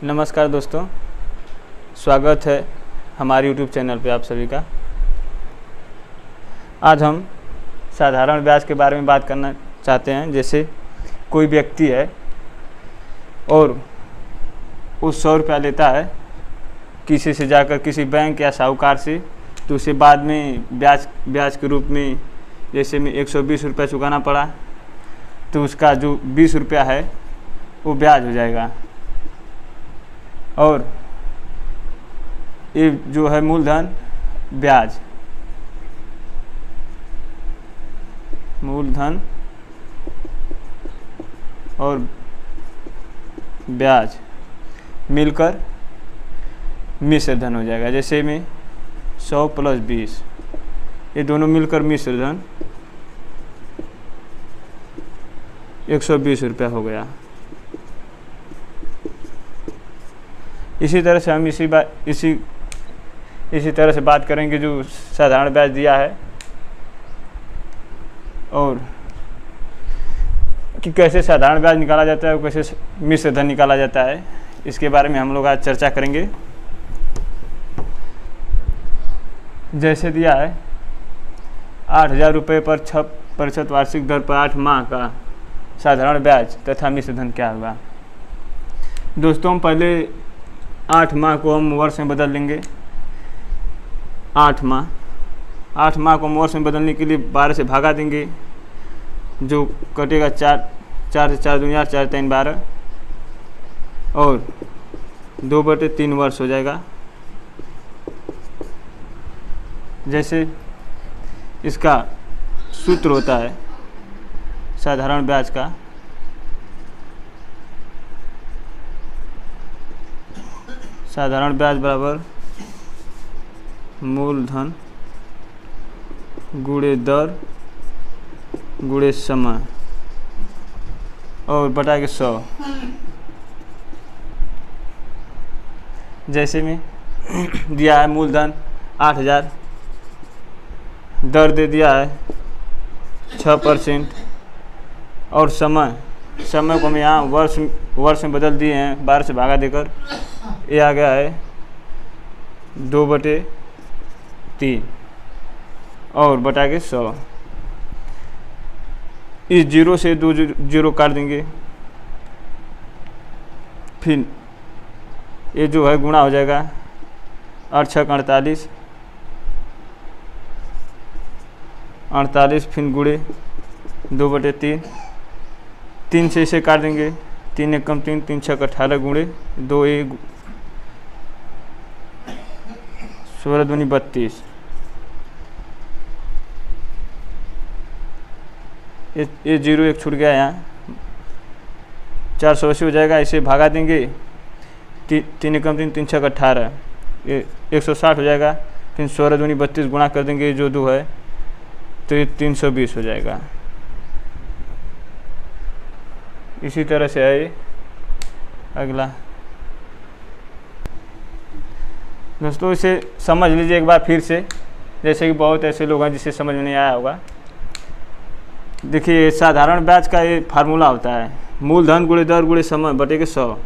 नमस्कार दोस्तों, स्वागत है हमारे यूट्यूब चैनल पे आप सभी का। आज हम साधारण ब्याज के बारे में बात करना चाहते हैं। जैसे कोई व्यक्ति है और वो 100 रुपया लेता है किसी से जाकर, किसी बैंक या साहूकार से, तो उसे बाद में ब्याज के रूप में जैसे में 120 रुपया चुकाना पड़ा, तो उसका जो 20 रुपया है वो ब्याज हो जाएगा। और ये जो है मूलधन ब्याज, मूलधन और ब्याज मिलकर मिश्र धन हो जाएगा। जैसे में 100 + 20, ये दोनों मिलकर मिश्र धन 120 रुपया हो गया। इसी तरह से हम इसी तरह से बात करेंगे जो साधारण ब्याज दिया है और कि कैसे साधारण ब्याज निकाला जाता है और कैसे मिश्र धन निकाला जाता है, इसके बारे में हम लोग आज चर्चा करेंगे। जैसे दिया है 8,000 रुपये पर 6% वार्षिक दर पर 8 माह का साधारण ब्याज तथा मिश्र धन क्या होगा। दोस्तों, हम पहले 8 माह को हम वर्ष में बदल लेंगे। 8 माह को हम वर्ष में बदलने के लिए 12 से भागा देंगे, जो कटेगा 4 से 4 दूनी 4 3 12 और 2/3 वर्ष हो जाएगा। जैसे इसका सूत्र होता है साधारण ब्याज का, साधारण ब्याज बराबर मूलधन गुणे दर गुणे समय और बटा के 100। जैसे में दिया है मूलधन 8,000, दर दे दिया है 6% और समय को हम यहाँ वर्ष में बदल दिए हैं 12 से भागा देकर। ये आ गया है 2/3 और बटा के 100। इस 0 से 2 0 काट देंगे, फिर ये जो है गुणा हो जाएगा 8 6 48 फिर गुणे 2/3, 3 से इसे काट देंगे, 3 1 3 3 6 18 गुणे 2 1 16 दूनी 32। ये 0 1 छूट गया, यहाँ 480 हो जाएगा। इसे भागा देंगे, 3 1 3 3 6 18, ये 160 हो जाएगा। फिर 16 दूनी 32 गुणा कर देंगे, जो 2 है तो ये 320 हो जाएगा। इसी तरह से है अगला। दोस्तों, इसे समझ लीजिए एक बार फिर से, जैसे कि बहुत ऐसे लोग हैं जिसे समझ में नहीं आया होगा। देखिए, साधारण ब्याज का ये फार्मूला होता है मूलधन गुणे दर गुणे समय बटे के 100।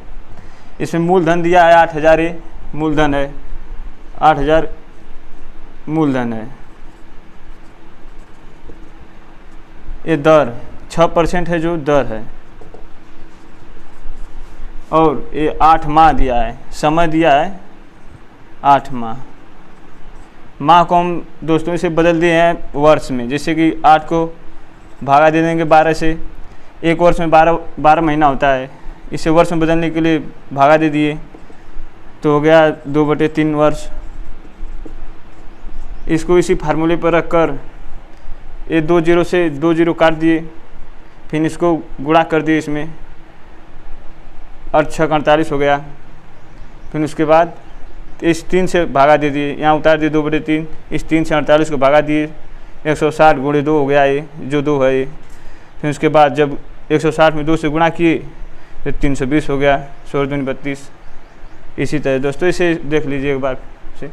इसमें मूलधन दिया है 8,000, ये मूलधन है 8,000 मूलधन है। ये दर 6% है जो दर है, और ये 8 माह दिया है, समय दिया है 8 माह को हम दोस्तों इसे बदल दिए हैं वर्ष में। जैसे कि 8 को भागा दे देंगे 12 से, एक वर्ष में 12 महीना होता है, इसे वर्ष में बदलने के लिए भागा दे दिए तो हो गया 2/3 वर्ष। इसको इसी फार्मूले पर रखकर ये 2 0 से 2 0 काट दिए, फिर इसको गुणा कर दिए इसमें, 8 6 48 हो गया। फिर उसके बाद इस 3 से भागा दे दिए, यहाँ उतार दिए 2/3, इस 3 से 48 को भागा दिए, 160 गुणे 2 हो गया, ये जो 2 है ये। फिर उसके बाद जब 160 में 2 से गुणा किए तो 320 हो गया, 16 दूनी 32। इसी तरह दोस्तों इसे देख लीजिए एक बार से।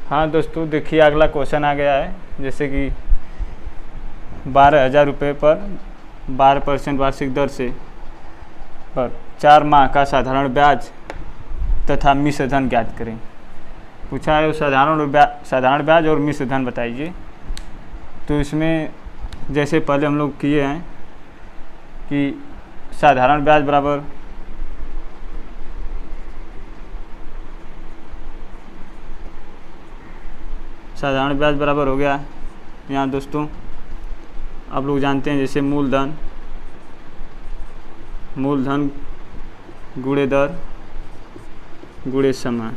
हाँ दोस्तों, देखिए अगला क्वेश्चन आ गया है। जैसे कि 12,000 रुपये पर 12% वार्षिक दर से पर 4 माह का साधारण ब्याज तथा मिश्र धन ज्ञात करें। पूछा है साधारण ब्याज और मिश्र धन बताइए। तो इसमें जैसे पहले हम लोग किए हैं कि साधारण ब्याज बराबर हो गया यहाँ दोस्तों, आप लोग जानते हैं जैसे मूलधन गुणे दर गुणे समय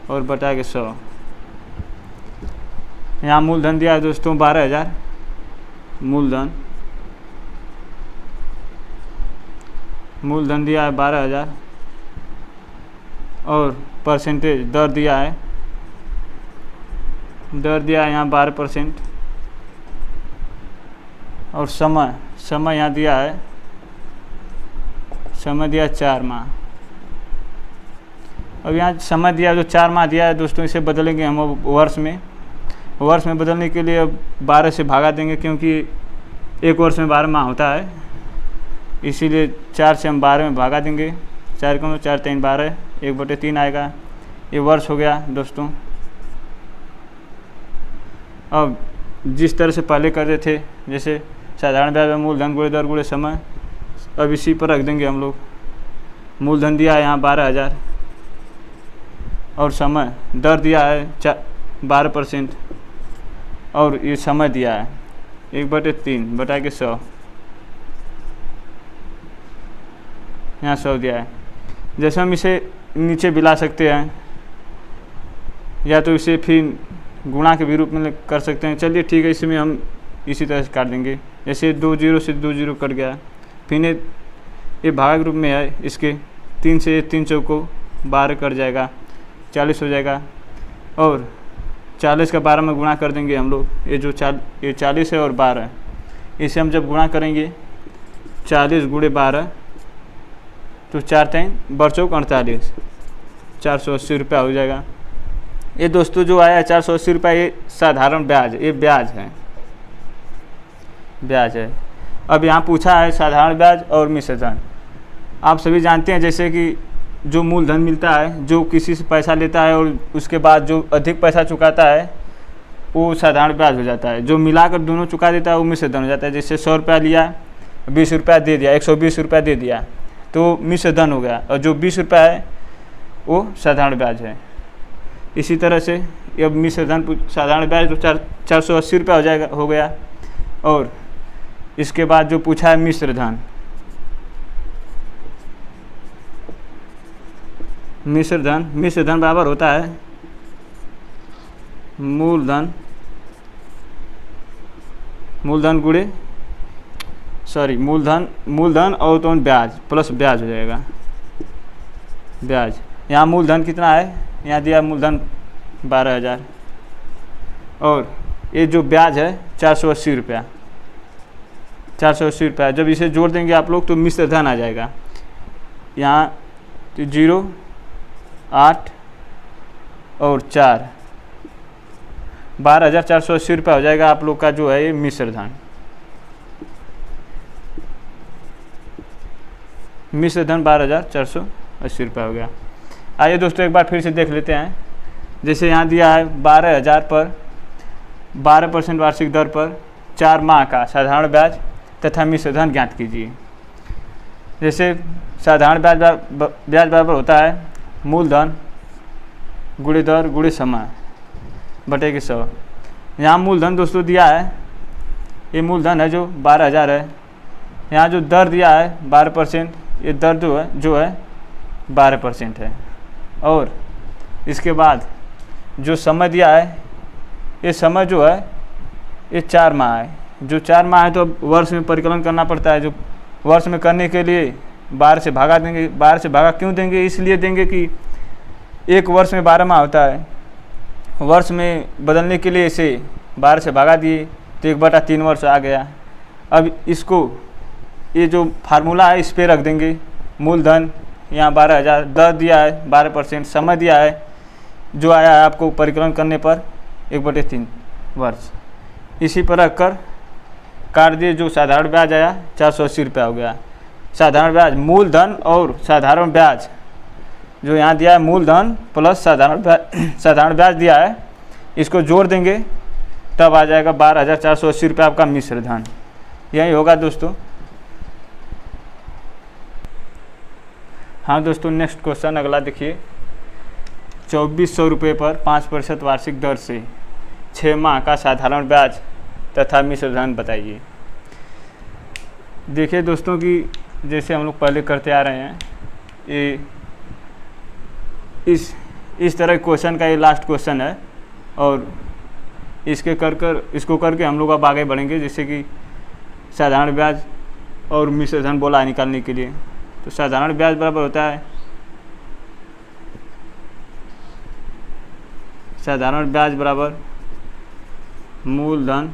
और बटा के 100। यहाँ मूलधन दिया है दोस्तों 12,000, मूलधन दिया है 12,000 और परसेंटेज दर दिया है यहाँ 12% और समय यहाँ दिया है 4 माह। अब यहाँ समय दिया जो 4 माह दिया है दोस्तों, इसे बदलेंगे हम वर्ष में बदलने के लिए अब 12 से भागा देंगे, क्योंकि एक वर्ष में 12 माह होता है, इसीलिए 4 से हम 12 में भागा देंगे। 4 को 4 3 12, 1/3 आएगा। ये वर्ष हो गया दोस्तों। अब जिस तरह से पहले करते थे, जैसे साधारण ब्याज में मूलधन गुणे दर गुणे समय, अब इसी पर रख देंगे हम लोग। मूलधन दिया है यहाँ 12,000 और समय दर दिया है 12% और ये समय दिया है 1/3 बटा के 100, यहाँ 100 दिया है। जैसे हम इसे नीचे भी ला सकते हैं या तो इसे फिर गुणा के भी रूप में कर सकते हैं। चलिए ठीक है, इसमें हम इसी तरह से काट देंगे। जैसे 2 0 से 2 0 कट गया, फिर ये भाग रूप में है, इसके 3 से 3 चौको 12 कट जाएगा, 40 हो जाएगा और 40 का 12 में गुणा कर देंगे हम लोग। ये 40 है और 12, इसे हम जब गुणा करेंगे 40 गुणे 12 तो 4 3 बरचौक 48, 480 रुपया हो जाएगा। ये दोस्तों जो आया है 480 रुपया, ये साधारण ब्याज, ये ब्याज है। अब यहाँ पूछा है साधारण ब्याज और मिश्र धन। आप सभी जानते हैं जैसे कि जो मूलधन मिलता है, जो किसी से पैसा लेता है और उसके बाद जो अधिक पैसा चुकाता है वो साधारण ब्याज हो जाता है। जो मिलाकर दोनों चुका देता है वो मिश्र धन हो जाता है। जैसे 100 रुपया लिया, 20 रुपया दे दिया, 120 रुपया दे दिया तो मिश्र धन हो गया, और जो 20 रुपया है वो साधारण ब्याज है। इसी तरह से अब मिश्र धन साधारण ब्याज तो 480 रुपया हो गया। और इसके बाद जो पूछा है मिश्र धन बराबर होता है मूलधन और तो ब्याज प्लस ब्याज हो जाएगा। ब्याज यहाँ मूलधन कितना है, यहाँ दिया मूलधन 12,000 और ये जो ब्याज है 480 रुपया। जब इसे जोड़ देंगे आप लोग तो मिश्र धन आ जाएगा। यहाँ 0 8 और 4, 12,480 रुपया हो जाएगा आप लोग का जो है ये मिश्र धन। मिश्र धन 12,480 रुपया हो गया। आइए दोस्तों एक बार फिर से देख लेते हैं। जैसे यहाँ दिया है 12,000 पर 12% वार्षिक दर पर 4 माह का साधारण ब्याज तथा मिश्र धन ज्ञात कीजिए। जैसे साधारण ब्याज बराबर होता है मूलधन गुणे दर गुणे समय बटे के 100। यहाँ मूलधन दोस्तों दिया है, ये मूलधन है जो 12,000 है। यहाँ जो दर दिया है 12%, ये दर जो है 12% है। और इसके बाद जो समय दिया है, ये समय जो है ये 4 माह है। जो 4 माह है तो वर्ष में परिकलन करना पड़ता है। जो वर्ष में करने के लिए 12 से भागा देंगे। 12 से भागा क्यों देंगे, इसलिए देंगे कि एक वर्ष में 12 माह होता है। वर्ष में बदलने के लिए इसे 12 से भागा दिए तो 1/3 वर्ष आ गया। अब इसको ये जो फार्मूला है इस पे रख देंगे। मूलधन यहाँ 12,000, दर दिया है 12%, समय दिया है जो आया है आपको परिकलन करने पर 1/3 वर्ष। इसी पर रख कर काट दिए, जो साधारण ब्याज आया 480 रुपया हो गया। साधारण ब्याज, मूलधन और साधारण ब्याज जो यहाँ दिया है, मूलधन प्लस साधारण ब्याज दिया है, इसको जोड़ देंगे तब आ जाएगा 12,480 रुपये आपका मिश्र धन। यही होगा दोस्तों। हाँ दोस्तों, नेक्स्ट क्वेश्चन अगला देखिए। 2400 रुपये पर 5% वार्षिक दर से 6 माह का साधारण ब्याज तथा मिश्र धन बताइए। देखिए दोस्तों कि जैसे हम लोग पहले करते आ रहे हैं, ये इस तरह क्वेश्चन का ये लास्ट क्वेश्चन है और इसको करके हम लोग अब आगे बढ़ेंगे, जैसे कि साधारण ब्याज और मिश्र धन बोला है निकालने के लिए। तो साधारण ब्याज बराबर होता है, साधारण ब्याज बराबर मूलधन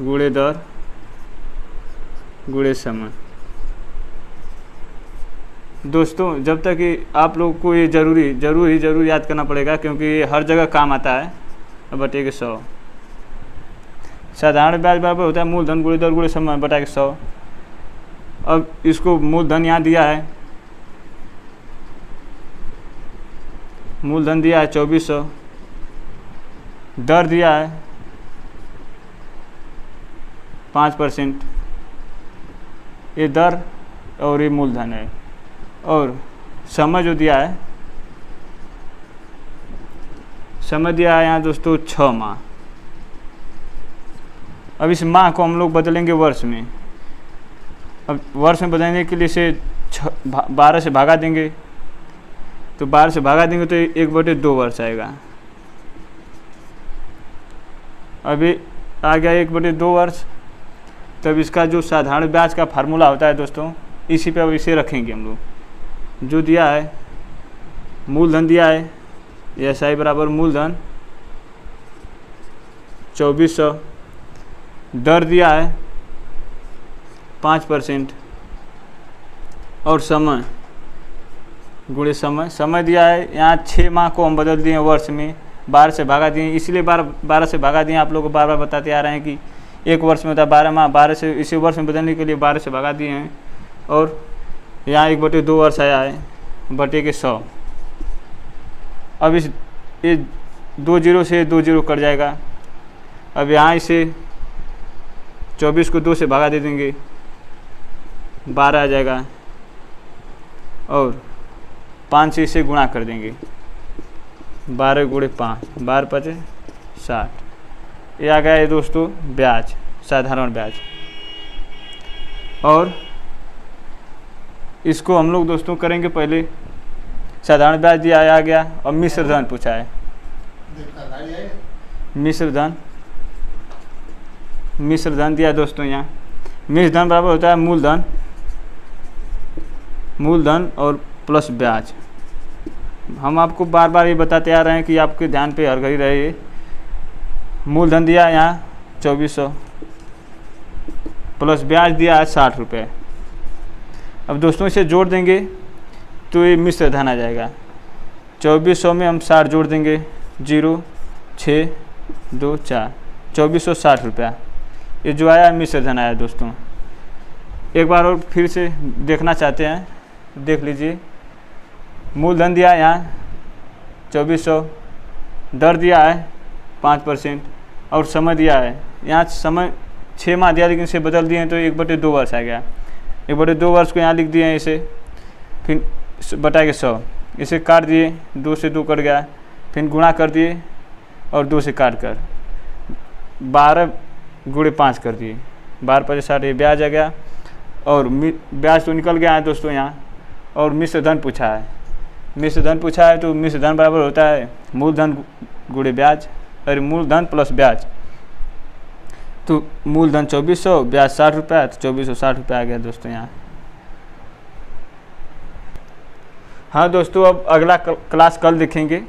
गुणे दर गुणे समय। दोस्तों जब तक कि आप लोग को ये जरूर याद करना पड़ेगा, क्योंकि ये हर जगह काम आता है। बटे के 100। साधारण ब्याज बराबर होता है मूलधन गुणे दर गुणे समय बटा के 100। अब इसको मूलधन यहाँ दिया है, मूलधन दिया है 2400, दर दिया है 5%, ये दर और ये मूलधन है, और समय जो दिया है, समय दिया है यहाँ दोस्तों 6 माह। अब इस माह को हम लोग बदलेंगे वर्ष में। अब वर्ष में बदलने के लिए इसे 12 से भागा देंगे, तो 12 से भागा देंगे तो 1/2 वर्ष आएगा। अभी आ गया 1/2 वर्ष। तब इसका जो साधारण ब्याज का फार्मूला होता है दोस्तों, इसी पे अब इसे रखेंगे हम लोग। जो दिया है मूलधन दिया है, SI बराबर मूलधन 2400, दर दिया है 5% और समय गुणे समय। समय दिया है यहाँ 6 माह को हम बदल दिए वर्ष में, 12 से भागा दिए, इसलिए 12 से भागा दिए। आप लोग को बार बार बताते आ रहे हैं कि एक वर्ष में होता है 12 माह, 12 से इसी वर्ष में बदलने के लिए 12 से भागा दिए हैं, और यहाँ 1/2 वर्ष आया है बटे के 100। अब ये 2 0 से 2 0 कट जाएगा। अब यहाँ इसे 24 को 2 से भागा दे देंगे, 12 आ जाएगा, और 5 से इसे गुणा कर देंगे, 12 गुणे 5, 12 5 60। ये आ गया है दोस्तों ब्याज, साधारण ब्याज। और इसको हम लोग दोस्तों करेंगे पहले। साधारण ब्याज दिया आ गया, और मिश्र धन पूछा है। मिश्र धन दिया दोस्तों यहाँ। मिश्र धन बराबर होता है मूलधन और प्लस ब्याज। हम आपको बार बार ये बताते आ रहे हैं कि आपके ध्यान पे हर घड़ी रहे। मूलधन दिया है यहाँ 2400, प्लस ब्याज दिया है 60 रुपये। अब दोस्तों इसे जोड़ देंगे तो ये मिश्र धन आ जाएगा। 2400 में हम 60 जोड़ देंगे, 0 6 2 4, 2460 रुपया। ये जो आया मिश्र धन आया दोस्तों। एक बार और फिर से देखना चाहते हैं, देख लीजिए। मूलधन दिया है यहाँ 2400, दर दिया है 5% और समय दिया है यहाँ। समय 6 माह दिया, लेकिन इसे बदल दिए हैं तो 1/2 वर्ष आ गया। 1/2 वर्ष को यहाँ लिख दिए हैं इसे, फिर बटा के 100, इसे काट दिए, 2 से 2 कट गया, फिर गुणा कर दिए और 2 से काट कर 12 गुणे 5 कर दिए, 12 5 60। ये ब्याज आ गया, और ब्याज तो निकल गया है दोस्तों यहाँ। और मिश्र धन पूछा है, मिश्र धन पूछा है तो मिश्र धन बराबर होता है मूलधन गुणे ब्याज, और मूलधन प्लस ब्याज। तो मूलधन 2400, ब्याज 60 रुपया, तो 2460 रुपया आ गया दोस्तों यहाँ। हाँ दोस्तों, अब अगला क्लास कल देखेंगे।